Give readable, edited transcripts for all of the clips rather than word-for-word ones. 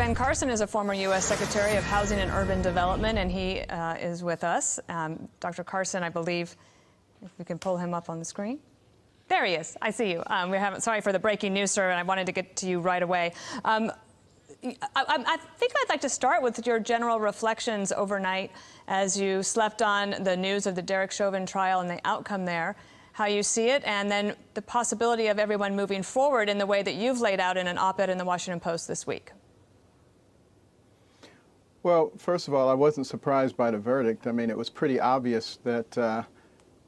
Ben Carson is a former U.S. Secretary of Housing and Urban Development, and he is with us. Dr. Carson, I believe, if we can pull him up on the screen. There he is. I see you. Sorry for the breaking news, sir, and I wanted to get to you right away. I think I'd like to start with your general reflections overnight as you slept on the news of the Derek Chauvin trial and the outcome there, how you see it, and then the possibility of everyone moving forward in the way that you've laid out in an op-ed in the Washington Post this week. Well, first of all, I wasn't surprised by the verdict. I mean, it was pretty obvious that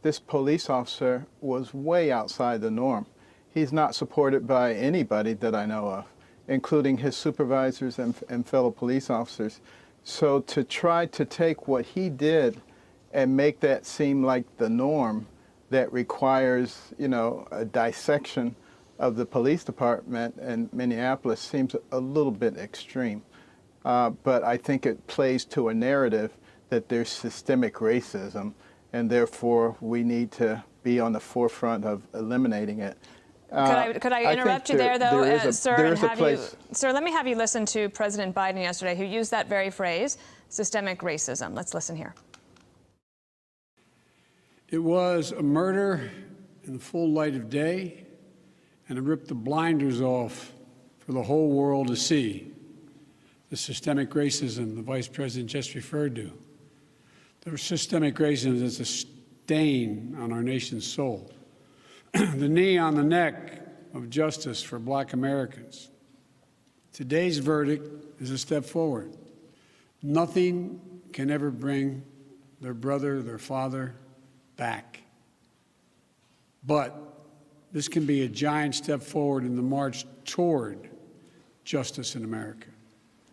this police officer was way outside the norm. He's not supported by anybody that I know of, including his supervisors and fellow police officers. So to try to take what he did and make that seem like the norm that requires, you know, a dissection of the police department in Minneapolis seems a little bit extreme. But I think it plays to a narrative that there's systemic racism, and therefore we need to be on the forefront of eliminating it. Could I interrupt you there, though, sir, let me have you listen to President Biden yesterday, who used that very phrase, systemic racism. Let's listen here. It was a murder in the full light of day, and it ripped the blinders off for the whole world to see. The systemic racism the Vice President just referred to. The systemic racism is a stain on our nation's soul. The knee on the neck of justice for Black Americans. Today's verdict is a step forward. Nothing can ever bring their brother, their father, back. But this can be a giant step forward in the march toward justice in America.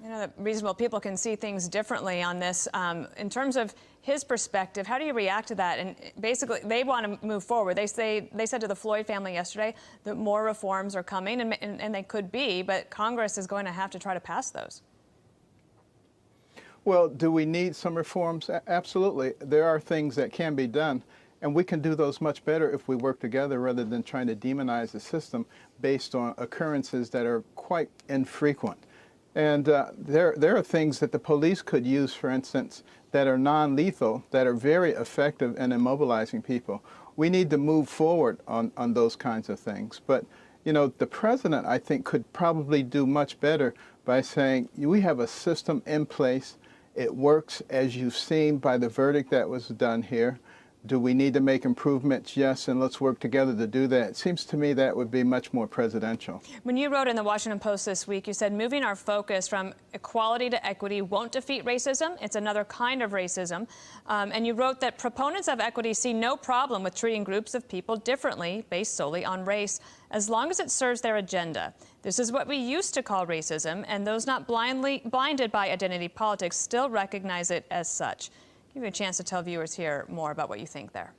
You know, that reasonable people can see things differently on this. In terms of his perspective, how do you react to that? And basically, they want to move forward. They said to the Floyd family yesterday that more reforms are coming, and they could be, but Congress is going to have to try to pass those. Well, do we need some reforms? Absolutely. There are things that can be done, and we can do those much better if we work together rather than trying to demonize the system based on occurrences that are quite infrequent. And there are things that the police could use, for instance, that are non-lethal, that are very effective in immobilizing people. We need to move forward on those kinds of things. But, you know, the president, I think, could probably do much better by saying, we have a system in place. It works, as you've seen by the verdict that was done here. Do we need to make improvements? Yes, and let's work together to do that. It seems to me that would be much more presidential. When you wrote in the Washington Post this week, you said moving our focus from equality to equity won't defeat racism. It's another kind of racism. And you wrote that proponents of equity see no problem with treating groups of people differently based solely on race, as long as it serves their agenda. This is what we used to call racism, and those not blinded by identity politics still recognize it as such. Give you a chance to tell viewers here more about what you think there.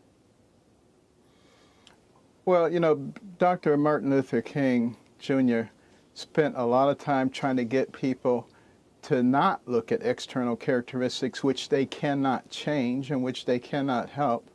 Well, you know, Dr. Martin Luther King Jr. spent a lot of time trying to get people to not look at external characteristics which they cannot change and which they cannot help,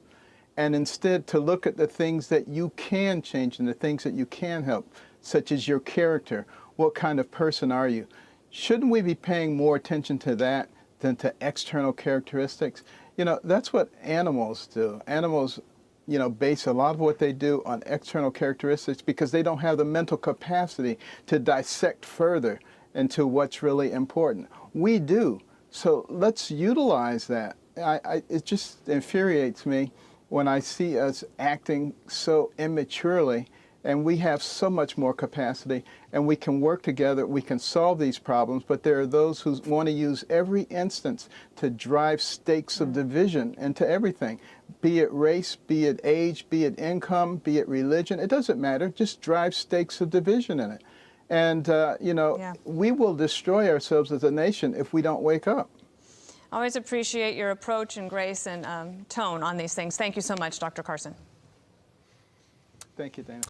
and instead to look at the things that you can change and the things that you can help, such as your character. What kind of person are you? Shouldn't we be paying more attention to that than to external characteristics? You know, that's what animals do. Animals, you know, base a lot of what they do on external characteristics because they don't have the mental capacity to dissect further into what's really important. We do. So let's utilize that. It just infuriates me when I see us acting so immaturely, and we have so much more capacity, and we can work together, we can solve these problems, but there are those who want to use every instance to drive stakes of division into everything, be it race, be it age, be it income, be it religion. It doesn't matter, just drive stakes of division in it. And, you know, we will destroy ourselves as a nation if we don't wake up. Always appreciate your approach and grace and tone on these things. Thank you so much, Dr. Carson. Thank you, Dana.